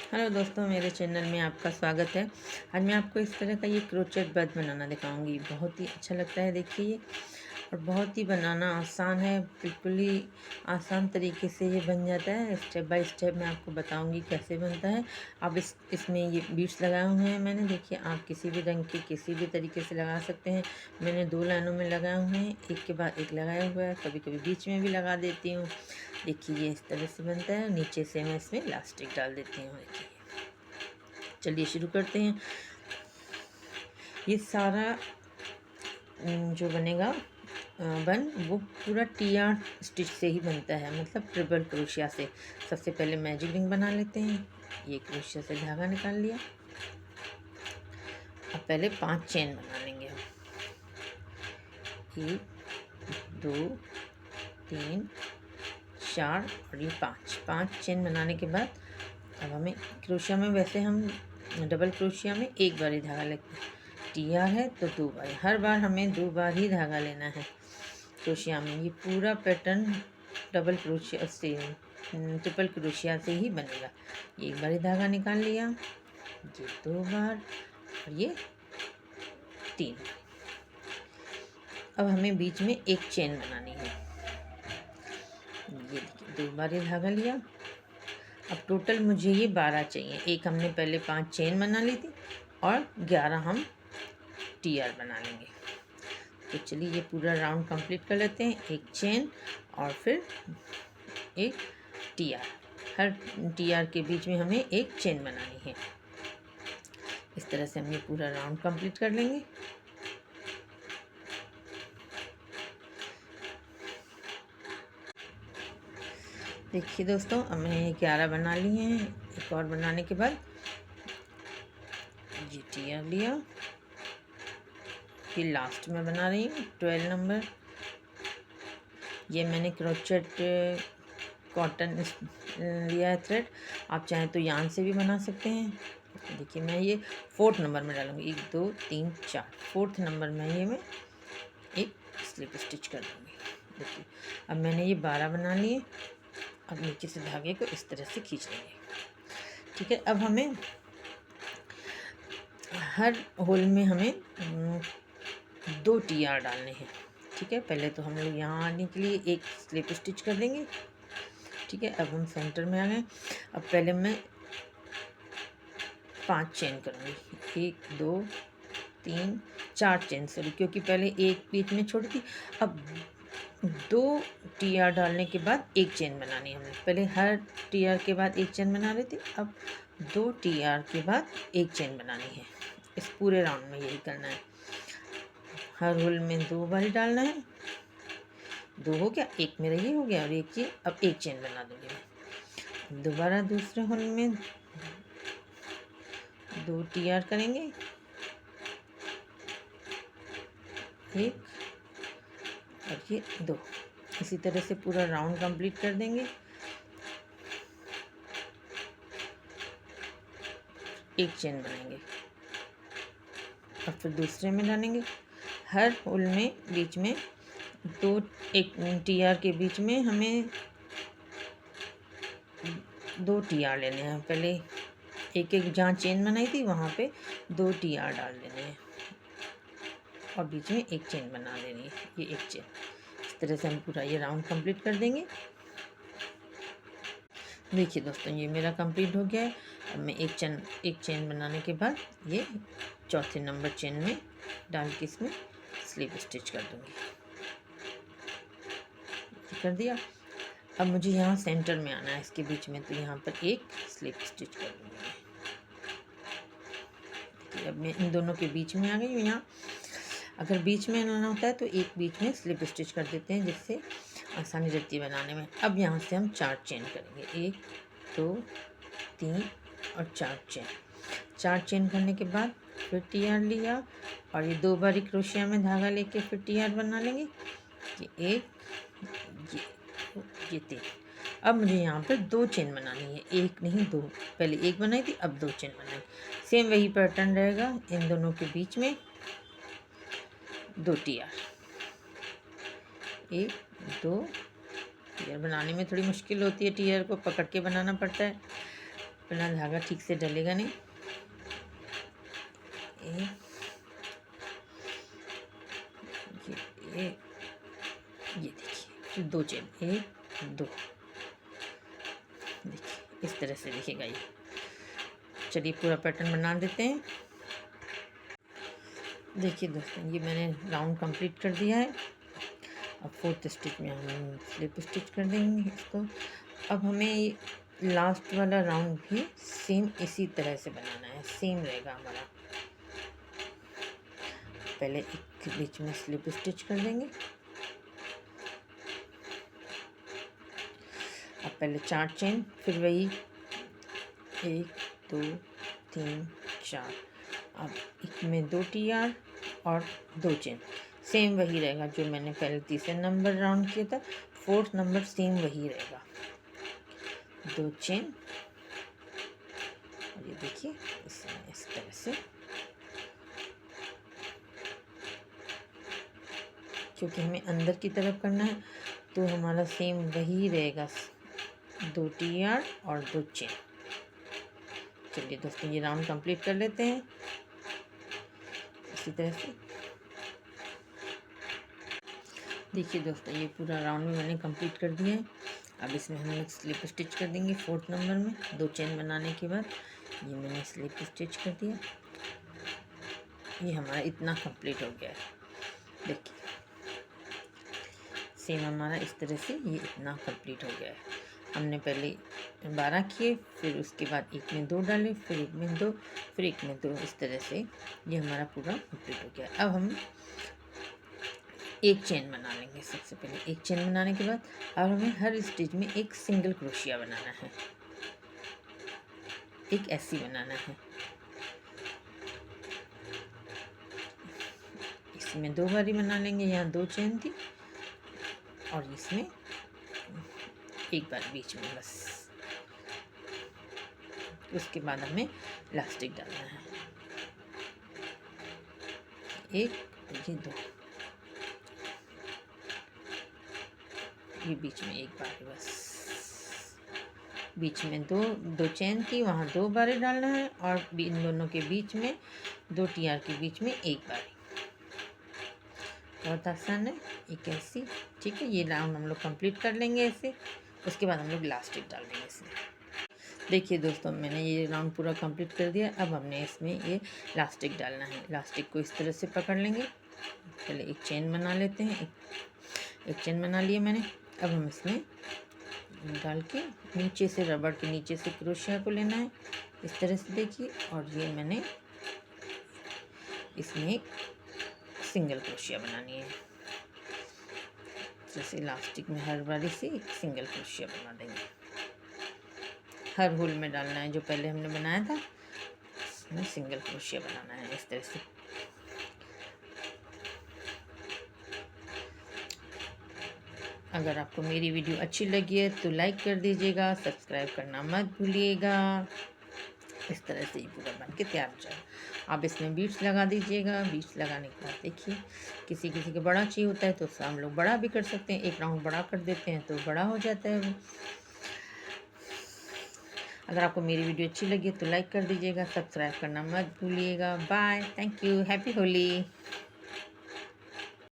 Hello दोस्तों, मेरे channel में आपका स्वागत है। आज मैं आपको इस तरह का ये क्रोचेट बर्थ बनाना दिखाऊंगी। बहुत ही अच्छा लगता है, देखिए ये, और बहुत ही बनाना आसान है। बिल्कुल ही आसान तरीके से ये बन जाता है। स्टेप बाय स्टेप मैं आपको बताऊंगी कैसे बनता है। अब इसमें ये बीड्स लगाए हुए हैं मैंने। देखिए, आप किसी भी रंग के किसी भी तरीके से लगा सकते हैं। मैंने 2 लाइनों में लगाए हुए हैं, एक के बाद एक लगाया हुआ है। कभी कभी बीच में भी लगा देती हूँ। देखिए ये इस तरह से बनता है। नीचे से मैं इसमें इलास्टिक डाल देती हूँ। देखिए, चलिए शुरू करते हैं। ये सारा जो बनेगा वो पूरा टीआर स्टिच से ही बनता है, मतलब ट्रिपल क्रोशिया से। सबसे पहले मैजिक रिंग बना लेते हैं। ये क्रोशिया से धागा निकाल लिया। अब पहले 5 चेन बना लेंगे हम। 1 2 3 4 और ये 5 चेन बनाने के बाद अब हमें क्रोशिया में, वैसे हम डबल क्रोशिया में एक बार ही धागा लेते हैं। टीआर है तो 2 बार, हर बार हमें 2 बार ही धागा लेना है क्रोशिया में। ये पूरा पैटर्न डबल क्रोशिया से, ट्रिपल क्रोशिया से ही बनेगा। ये एक बार ही धागा निकाल लिया, ये 2 बार और ये 3 बार। अब हमें बीच में एक चेन बनानी है। ये देखिए, 2 बार ही धागा लिया। अब टोटल मुझे ये 12 चाहिए। एक हमने पहले 5 चेन बना ली थी और 11 हम टीआर बना लेंगे। तो चलिए ये पूरा राउंड कंप्लीट कर लेते हैं। एक चेन और फिर एक टीआर। हर टीआर के बीच में हमें एक चेन बनानी है। इस तरह से हम ये पूरा राउंड कंप्लीट कर लेंगे। देखिए दोस्तों, अब मैंने 11 बना लिए हैं। एक और बनाने के बाद ये टीआर लिया। फिर लास्ट में बना रही हूँ 12 नंबर। ये मैंने क्रोचेट कॉटन लिया है थ्रेड। आप चाहें तो यान से भी बना सकते हैं। देखिए, मैं ये 4th नंबर में डालूंगी। 1 2 3 4, 4th नंबर में ये मैं एक स्लिप स्टिच कर दूँगी। देखिए, अब मैंने ये 12 बना लिए। अब नीचे से धागे को इस तरह से खींच लेंगे। ठीक है, अब हमें हर होल में हमें 2 टीआर डालने हैं। ठीक है, पहले तो हम लोग यहाँ आने के लिए एक स्लिप स्टिच कर देंगे। ठीक है, अब हम सेंटर में आ गए। अब पहले मैं 5 चेन करूँगी। 1 2 3 4 चेन, सॉरी, क्योंकि पहले एक बीच में छोड़ी थी। अब 2 टीआर डालने के बाद एक चेन बनानी है हमने। पहले हर टीआर के बाद एक चेन बना रही थी, अब 2 टीआर के बाद एक चेन बनानी है। इस पूरे राउंड में यही करना है। हर होल में 2 बार ही डालना है। 2 हो गया, एक मेरा ये हो गया और एक ये। अब एक चेन बना दूंगी मैं। दोबारा दूसरे होल में 2 टीआर करेंगे, 1 और ये 2। इसी तरह से पूरा राउंड कंप्लीट कर देंगे। एक चेन बनाएंगे और फिर दूसरे में डालेंगे। हर होल में बीच में 2, एक टीआर के बीच में हमें 2 टीआर लेने हैं। पहले एक एक जहाँ चेन बनाई थी वहाँ पे 2 टीआर डाल देने हैं और बीच में एक चेन बना देनी है। ये एक चेन, इस तरह से हम पूरा ये राउंड कंप्लीट कर देंगे। देखिए दोस्तों, ये मेरा कंप्लीट हो गया है। अब मैं एक चेन बनाने के बाद ये 4थे नंबर चेन में डाल के इसमें स्लिप स्टिच कर दूंगी। कर दिया। अब मुझे यहाँ सेंटर में आना है इसके बीच में, तो यहाँ पर एक स्लिप स्टिच कर दूंगी। देखिए, अब मैं इन दोनों के बीच में आ गई हूँ। यहाँ अगर बीच में आना होता है तो एक बीच में स्लिप स्टिच कर देते हैं, जिससे आसानी रहती है बनाने में। अब यहाँ से हम 4 चेन करेंगे। 1 2 3 और 4 चेन। 4 चेन करने के बाद फिर टीआर लिया और ये 2 बारी क्रोशिया में धागा लेके फिर टीआर बना लेंगे। ये एक, ये 3। अब मुझे यहाँ पर 2 चेन बनानी है, एक नहीं 2। पहले एक बनाई थी, अब 2 चेन बनाई। सेम वही पैटर्न रहेगा। इन दोनों के बीच में 2 टीआर, 1 2। टीआर बनाने में थोड़ी मुश्किल होती है, टीआर को पकड़ के बनाना पड़ता है। अपना धागा ठीक से डलेगा नहीं। एक, ये देखिए, फिर 2 चेन, 1 2, देखिए इस तरह से दिखेगा ये। चलिए पूरा पैटर्न बना देते हैं। देखिए दोस्तों, ये मैंने राउंड कंप्लीट कर दिया है। अब 4th स्टिच में हम स्लिप स्टिच कर देंगे इसको। अब हमें लास्ट वाला राउंड भी सेम इसी तरह से बनाना है, सेम रहेगा हमारा। पहले एक बीच में स्लिप स्टिच कर देंगे। अब पहले 4 चेन, फिर वही 1 2 3 4। अब इसमें 2 TR और 2 चेन, सेम वही रहेगा जो मैंने पहले तीसरे नंबर राउंड किया था। 4th नंबर सेम वही रहेगा, 2 चेन। और ये देखिए इसमें इस तरह से, क्योंकि हमें अंदर की तरफ करना है तो हमारा सेम वही रहेगा, 2 TR और 2 चेन। चलिए दोस्तों, ये राउंड कंप्लीट कर लेते हैं इसी तरह से। देखिए दोस्तों, ये पूरा राउंड में मैंने कंप्लीट कर दिया है। अब इसमें हम लोग स्लिप स्टिच कर देंगे 4th नंबर में। 2 चेन बनाने के बाद ये मैंने स्लिप स्टिच कर दिया। ये हमारा इतना कंप्लीट हो गया है। देखिए सेम हमारा इस तरह से ये इतना कंप्लीट हो गया है। हमने पहले 12 किए, फिर उसके बाद एक में 2 डाले, फिर एक में 2, फिर एक में 2, इस तरह से ये हमारा पूरा कंप्लीट हो गया। अब हम एक चेन बना लेंगे। सबसे पहले एक चेन बनाने के बाद अब हमें हर स्टिच में एक सिंगल क्रोशिया बनाना है, एक ऐसी बनाना है। इसमें 2 बारी बना लेंगे, यहाँ 2 चेन थी और इसमें एक बार बीच में बस। उसके बाद हमें इलास्टिक डालना है, एक, ये 2, ये बीच में एक बार बस। बीच में 2 चेन थी, वहाँ 2 बारी डालना है और इन दोनों के बीच में 2 TR के बीच में एक बारी। बहुत आसान है, एक ऐसी। ठीक है, ये राउंड हम लोग कंप्लीट कर लेंगे ऐसे। उसके बाद हम लोग इलास्टिक डाल देंगे इसमें। देखिए दोस्तों, मैंने ये राउंड पूरा कंप्लीट कर दिया। अब हमने इसमें ये इलास्टिक डालना है। इलास्टिक को इस तरह से पकड़ लेंगे। पहले एक चेन बना लेते हैं, एक चेन बना लिया मैंने। अब हम इसमें डाल के नीचे से, रबड़ के नीचे से क्रोशिया को लेना है इस तरह से, देखिए। और ये मैंने इसमें एक सिंगल क्रोशिया बनानी है, जैसे इलास्टिक में हर बारी से एक सिंगल क्रोशिया बना देंगे। हर होल में डालना है जो पहले हमने बनाया था, इसमें सिंगल क्रोशिया बनाना है इस तरह से। अगर आपको मेरी वीडियो अच्छी लगी है तो लाइक कर दीजिएगा, सब्सक्राइब करना मत भूलिएगा। इस तरह से ही पूरा बन के तैयार हो जाएगा। आप इसमें बीड्स लगा दीजिएगा। बीड्स लगाने के बाद देखिए, किसी किसी का बड़ा चाहिए होता है तो उससे हम लोग बड़ा भी कर सकते हैं, एक राउंड बड़ा कर देते हैं तो बड़ा हो जाता है वो। अगर आपको मेरी वीडियो अच्छी लगी तो लाइक कर दीजिएगा, सब्सक्राइब करना मत भूलिएगा। Bye, thank you, happy Holi.